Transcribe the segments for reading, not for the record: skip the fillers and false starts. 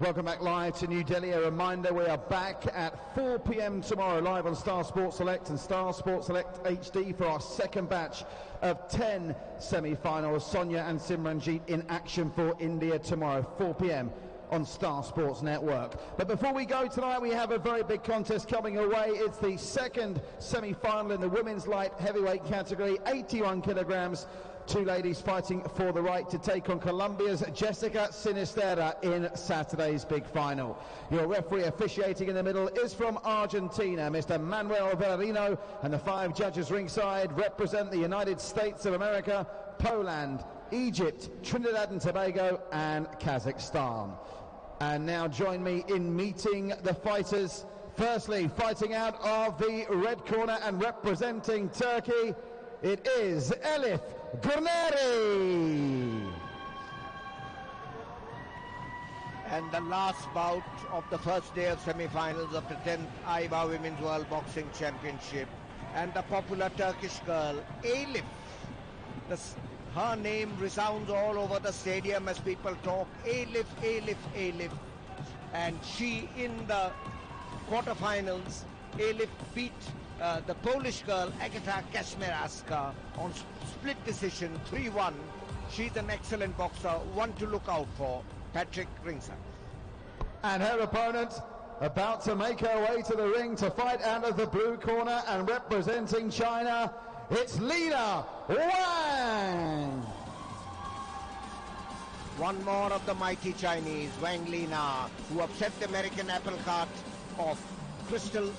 Welcome back live to New Delhi. A reminder, we are back at 4 p.m. tomorrow, live on Star Sports Select and Star Sports Select HD for our second batch of 10 semi-finals. Sonia and Simranjeet in action for India tomorrow, 4 p.m. on Star Sports Network. But before we go tonight, we have a very big contest coming away. It's the second semi-final in the women's light heavyweight category, 81 kilograms. Two ladies fighting for the right to take on Colombia's Jessica Sinisterra in Saturday's big final. Your referee officiating in the middle is from Argentina, Mr. Manuel Villarino, and the 5 judges ringside represent the United States of America, Poland, Egypt, Trinidad and Tobago, and Kazakhstan. And now join me in meeting the fighters. Firstly, fighting out of the red corner and representing Turkey, it is Elif Guneri. And the last bout of the first day of semi-finals of the 10th AIBA Women's World Boxing Championship. And the popular Turkish girl, Elif. Her name resounds all over the stadium as people talk, Elif, Elif, Elif. And she, in the quarterfinals, Elif beat the Polish girl Agata Kaczmarska on split decision 3-1. She's an excellent boxer, one to look out for. Patrick ringside. And her opponent about to make her way to the ring to fight out of the blue corner and representing China, it's Lina Wang. One more of the mighty Chinese, Wang Lina, who upset the American apple cart of Crystal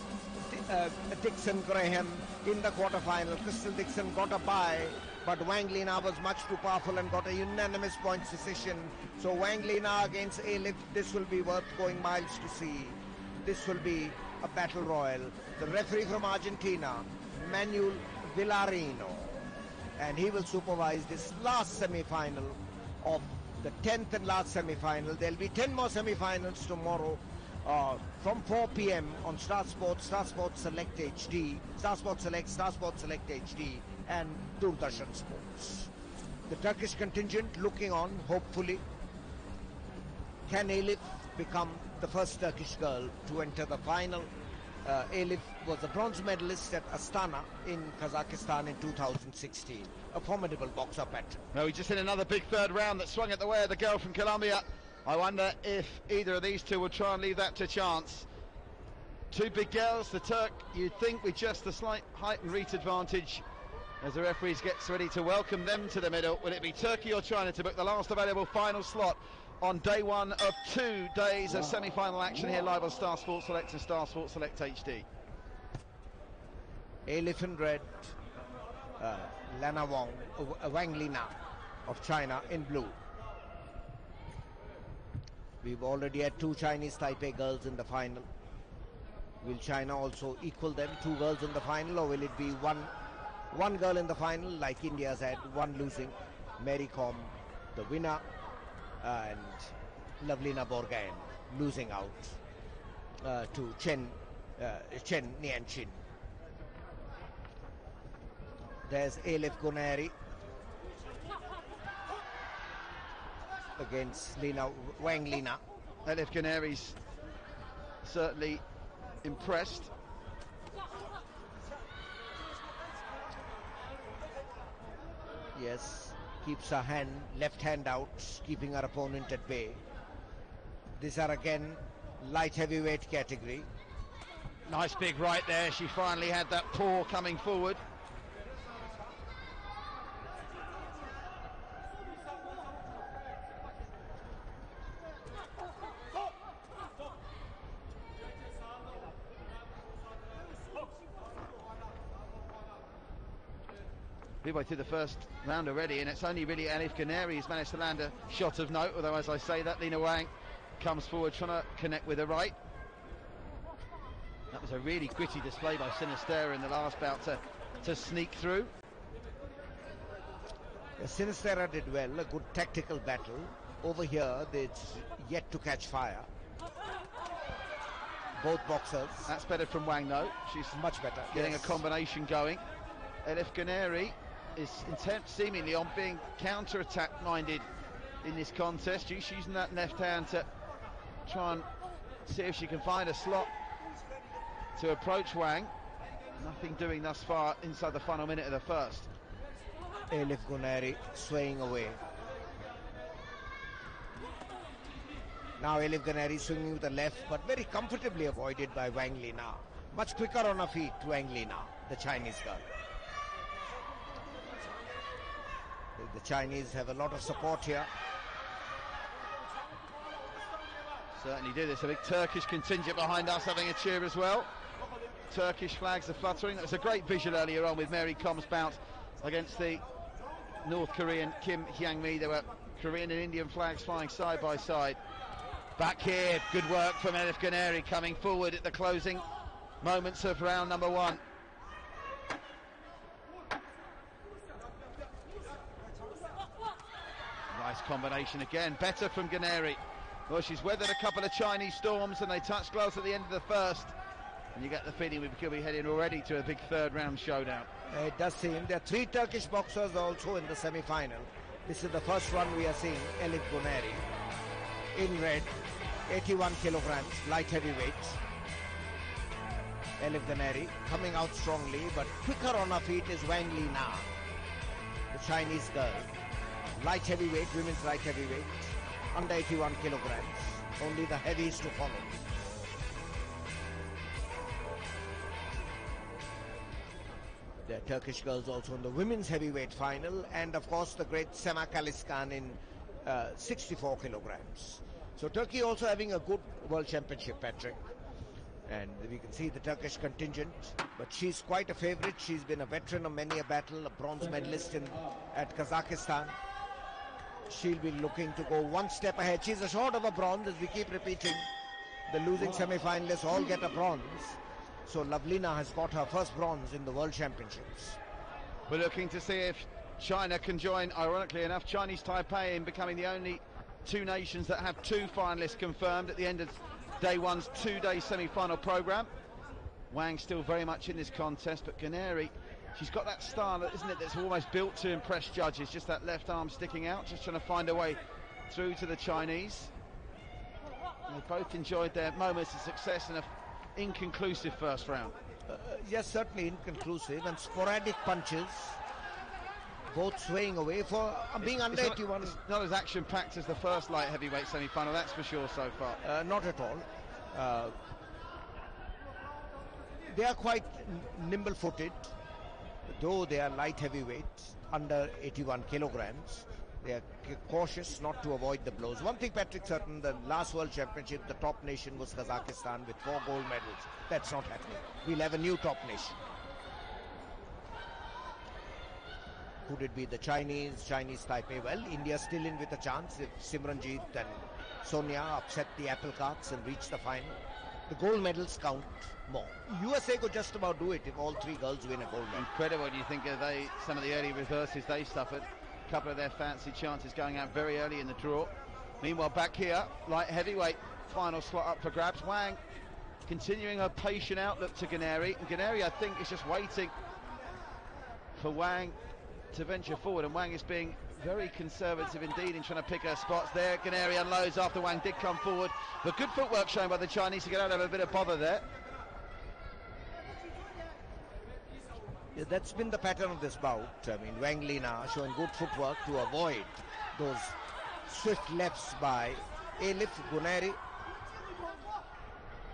Dixon Graham in the quarterfinal. Crystal Dixon got a bye, but Wang Lina was much too powerful and got a unanimous points decision. So Wang Lina against Elif, this will be worth going miles to see. This will be a battle royal. The referee from Argentina, Manuel Villarino, and he will supervise this last semi-final of the 10th and last semi-final. There'll be 10 more semi-finals tomorrow from 4 p.m. on Star Sports Select HD, Star Sports Select HD, and Doordarshan Sports. The Turkish contingent looking on, hopefully. Can Elif become the first Turkish girl to enter the final? Elif was a bronze medalist at Astana in Kazakhstan in 2016. A formidable boxer, Patrick. No, we just hit another big third round that swung at the way of the girl from Colombia. I wonder if either of these two will try and leave that to chance. Two big girls, the Turk, you'd think with just a slight height and reach advantage as the referees gets ready to welcome them to the middle. Will it be Turkey or China to book the last available final slot on day one of 2 days of semi-final action here live on Star Sports Select and Star Sports Select HD. Elif in red, Wang Lina of China in blue. We've already had 2 Chinese Taipei girls in the final. Will China also equal them, 2 girls in the final, or will it be one girl in the final like India's had, one losing? Mary Kom, the winner, and Lovelina Borgain losing out to Chen Nianchin. There's Elif Guneri against Wang Lina. Elif Guneri's certainly impressed. Yes, keeps her left hand out, keeping her opponent at bay. These are again light heavyweight category. Nice big right there. She finally had that paw coming forward. Midway through the first round already, and it's only really Elif Guneri who's managed to land a shot of note, although as I say that, Lina Wang comes forward trying to connect with her right. That was a really gritty display by Sinisterra in the last bout to sneak through. Sinisterra did well, a good tactical battle. Over here, it's yet to catch fire. Both boxers. That's better from Wang though. She's much better. Getting a combination going. Elif Guneri is intent seemingly on being counter-attack minded in this contest. She's using that left hand to try and see if she can find a slot to approach Wang. Nothing doing thus far inside the final minute of the first. Elif Guneri swaying away. Now Elif Guneri swinging with the left, but very comfortably avoided by Wang Lina. Much quicker on her feet, Wang Lina, the Chinese girl. The Chinese have a lot of support here. Certainly do. There's a big Turkish contingent behind us having a cheer as well. Turkish flags are fluttering. That was a great visual earlier on with Mary Com's bout against the North Korean Kim Hyang-mi. There were Korean and Indian flags flying side by side. Back here, good work from Elif Guneri coming forward at the closing moments of round number one. Nice combination again, better from Guneri. Well, she's weathered a couple of Chinese storms and they touched gloves at the end of the first. And you get the feeling we could be heading already to a big third round showdown. It does seem. There are 3 Turkish boxers also in the semi-final. This is the first one we are seeing. Elif Guneri in red, 81 kilograms, light heavyweight. Elif Guneri coming out strongly, but quicker on her feet is Wang Lina, the Chinese girl. Light heavyweight, women's light heavyweight, under 81 kilograms. Only the heavies to follow. The Turkish girls also in the women's heavyweight final, and of course the great Sema Kaliskan in 64 kilograms. So Turkey also having a good world championship, Patrick. And we can see the Turkish contingent, but she's quite a favorite. She's been a veteran of many a battle, a bronze medalist at Kazakhstan. She'll be looking to go one step ahead. She's short of a bronze, as we keep repeating. The losing semi-finalists all get a bronze. So Lina has got her first bronze in the World Championships. We're looking to see if China can join, ironically enough, Chinese Taipei in becoming the only 2 nations that have 2 finalists confirmed at the end of day one's 2-day semi-final programme. Wang still very much in this contest, but Guneri, she's got that style, isn't it, that's almost built to impress judges, just that left arm sticking out, just trying to find a way through to the Chinese. And they both enjoyed their moments of success in an inconclusive first round. Yes, certainly inconclusive, and sporadic punches, both swaying away for being under 81. It's not as action-packed as the first light heavyweight semi-final, that's for sure so far. Not at all. They are quite nimble-footed, though they are light heavyweights, under 81 kilograms. They are cautious not to avoid the blows. One thing, Patrick, certain, the last World Championship, the top nation was Kazakhstan with 4 gold medals. That's not happening. We'll have a new top nation. Could it be the Chinese Taipei? Well, India still in with a chance if Simranjit and Sonia upset the apple carts and reach the final. The gold medals count more. USA could just about do it if all 3 girls win a gold medal. Incredible. Do you think of some of the early reverses they suffered? A couple of their fancy chances going out very early in the draw. Meanwhile, back here, light heavyweight, final slot up for grabs. Wang continuing her patient outlook to Guneri. And Guneri, I think, is just waiting for Wang to venture forward, and Wang is being very conservative indeed in trying to pick her spots there. Guneri unloads after Wang did come forward, but good footwork shown by the Chinese to get out of a bit of bother there. Yeah, that's been the pattern of this bout. I mean, Wang Lina showing good footwork to avoid those swift lefts by Elif Guneri,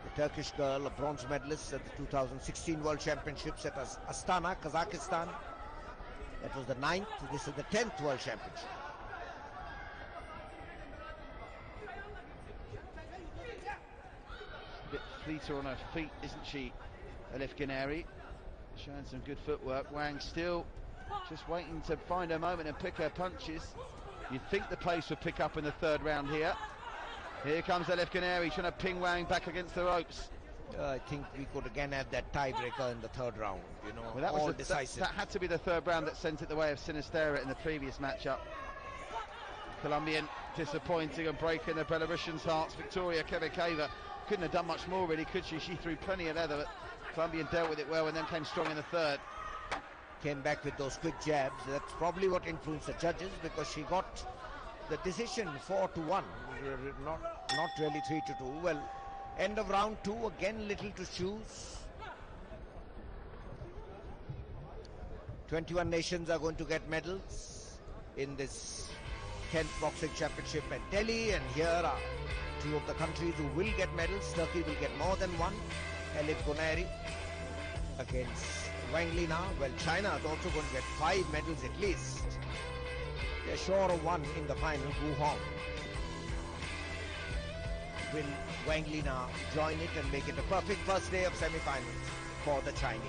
the Turkish girl, a bronze medalist at the 2016 World Championships at Astana, Kazakhstan. That was the 9th. This is the 10th World Championship. A bit fleeter on her feet, isn't she, Elif Guneri? Showing some good footwork. Wang still just waiting to find her moment and pick her punches. You'd think the pace would pick up in the third round here. Here comes Elif Guneri trying to ping Wang back against the ropes. I think we could again have that tiebreaker in the third round, you know, well, that all was decisive. That had to be the third round that sent it the way of Sinistera in the previous matchup. Colombian disappointing and breaking the Belarusians' hearts. Victoria Kebekeva couldn't have done much more, really, could she? She threw plenty of leather, but Colombian dealt with it well and then came strong in the third. Came back with those quick jabs. That's probably what influenced the judges, because she got The decision 4-1, not really 3-2. Well, end of round 2, again little to choose. 21 nations are going to get medals in this 10th Boxing Championship at Delhi, and here are two of the countries who will get medals. Turkey will get more than one. Elif Guneri against Wang Lina. Well, China is also going to get 5 medals at least. They're sure of one in the final, Gu Hong. Will Wang Lina join it and make it a perfect first day of semi-finals for the Chinese?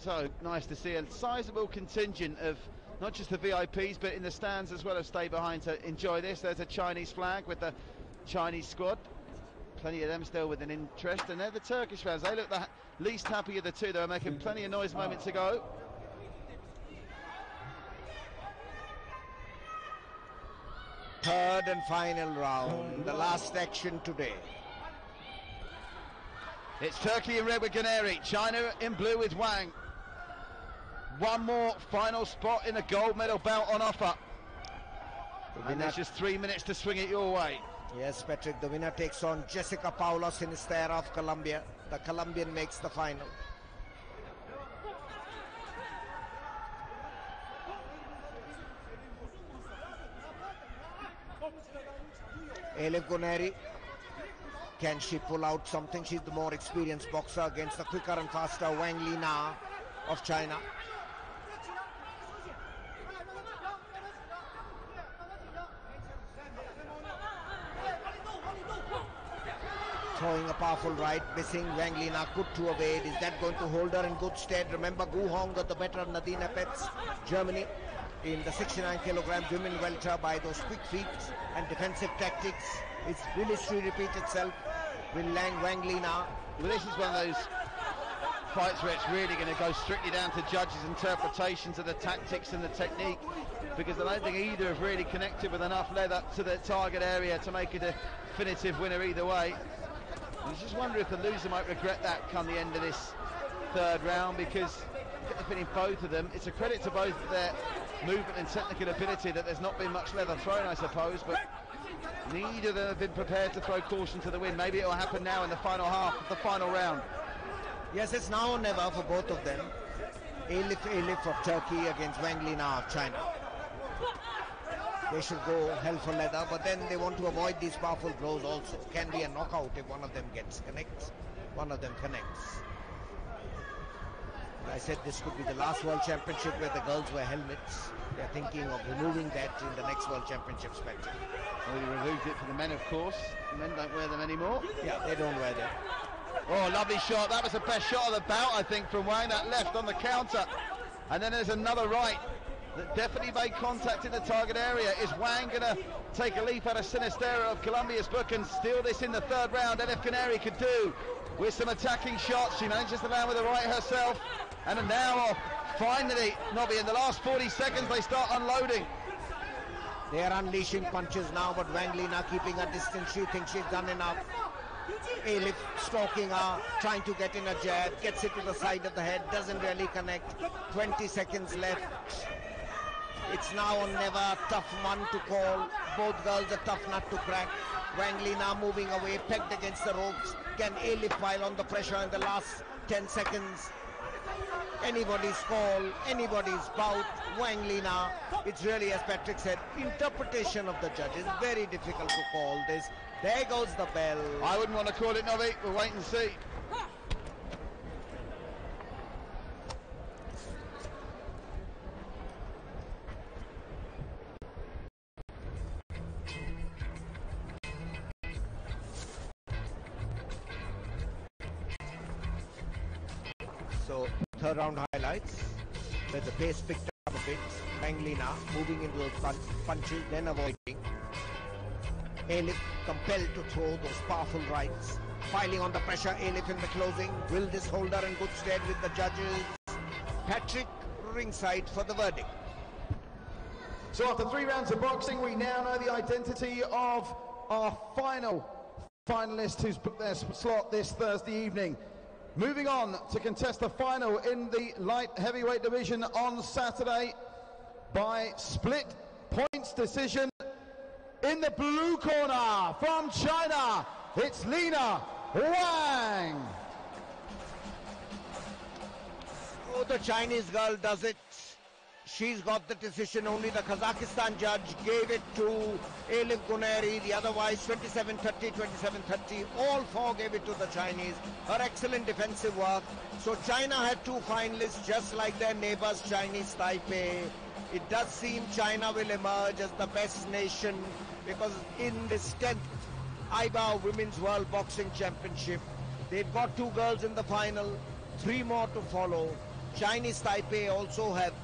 So nice to see a sizable contingent of not just the VIPs but in the stands as well as stay behind to enjoy this. There's a Chinese flag with the Chinese squad. Plenty of them still with an interest, and they're the Turkish fans. They look the least happy of the two. They were making plenty of noise moments ago. Third and final round, the last action today. It's Turkey in red with Guneri, China in blue with Wang. One more final spot in the gold medal bout on offer. And there's just 3 minutes to swing it your way. Yes, Patrick, the winner takes on Jessica Paulos in Estera of Colombia. The Colombian makes the final. Elif Guneri, can she pull out something? She's the more experienced boxer against the quicker and faster Wang Lina of China. Throwing a powerful right, missing. Wang Lina could to evade. Is that going to hold her in good stead? Remember, Gu Hong got the better of Nadine Apetz, Germany, in the 69 kilogram women welter by those quick feet and defensive tactics. Will history repeat itself? Will Wang Lina? Well, this is one of those fights where it's really going to go strictly down to judges' interpretations of the tactics and the technique, because I don't think either have really connected with enough lead up to the target area to make a definitive winner either way. I just wonder if the loser might regret that come the end of this third round, because benefiting both of them, it's a credit to both of their movement and technical ability that there's not been much leather thrown, I suppose, but neither of them have been prepared to throw caution to the wind. Maybe it will happen now in the final half of the final round. Yes, it's now or never for both of them. Elif of Turkey against Wang Lina of China. They should go hell for leather, but then they want to avoid these powerful blows also. Can be a knockout if one of them connects. I said this could be the last World Championship where the girls wear helmets. They're thinking of removing that in the next World Championship spectrum. Well, he removed it for the men, of course. The men don't wear them anymore. Yeah, they don't wear them. Oh, lovely shot. That was the best shot of the bout, I think, from Wang. That left on the counter. And then there's another right that definitely made contact in the target area. Is Wang going to take a leaf out of Sinistera of Colombia's book and steal this in the third round? Elif Guneri could do with some attacking shots. She manages to land with the right herself. And now, finally, Nobby, in the last 40 seconds, they start unloading. They are unleashing punches now, but Wang Lina keeping her distance. She thinks she's done enough. Elif stalking her, trying to get in a jab, gets it to the side of the head, doesn't really connect. 20 seconds left. It's now or never, tough one to call. Both girls a tough nut to crack. Wang Lina moving away, pegged against the ropes. Can Elif pile on the pressure in the last 10 seconds? Anybody's call, anybody's bout. Wang Lina, it's really, as Patrick said, interpretation of the judges. Very difficult to call this. There goes the bell. I wouldn't want to call it, Nobby. We'll wait and see. So, third round highlights, where the pace picked up a bit. Wang Lina moving into those punches, then avoiding. Elif compelled to throw those powerful rights. Piling on the pressure, Elif in the closing. Will this hold her in good stead with the judges? Patrick ringside for the verdict. So after 3 rounds of boxing, we now know the identity of our final finalist who's booked their slot this Thursday evening. Moving on to contest the final in the light heavyweight division on Saturday. by split points decision. In the blue corner from China, it's Lina Wang. Oh, the Chinese girl does it. She's got the decision. Only the Kazakhstan judge gave it to Elif Guneri. The otherwise 27-30, 27-30. All four gave it to the Chinese. Her excellent defensive work. So China had two finalists just like their neighbors Chinese Taipei. It does seem China will emerge as the best nation because in this 10th AIBA Women's World Boxing Championship, they've got two girls in the final, three more to follow. Chinese Taipei also have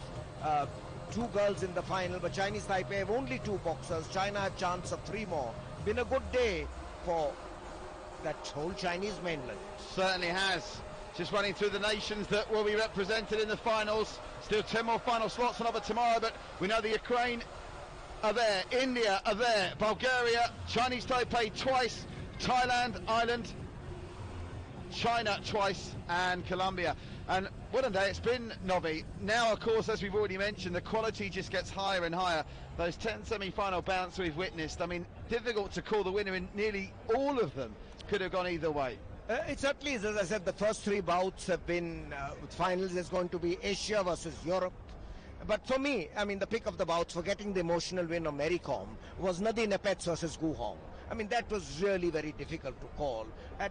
two girls in the final, but Chinese Taipei have only two boxers. China have chance of three more. Been a good day for that whole Chinese mainland. Certainly has. Just running through the nations that will be represented in the finals. Still 10 more final slots on offer tomorrow, but we know the Ukraine are there, India are there, Bulgaria, Chinese Taipei twice, Thailand, Ireland, China twice, and Colombia. And what a day it's been, Nobby. Now, of course, as we've already mentioned, the quality just gets higher and higher. Those 10 semi-final bouts we've witnessed, I mean, difficult to call the winner in nearly all of them. Could have gone either way. It certainly is. As I said, the first three bouts have been with finals. Is going to be Asia versus Europe. But for me, I mean, the pick of the bouts, forgetting the emotional win of Mary Kom, was Nadine Apetz versus Gu Hong. I mean, that was really very difficult to call.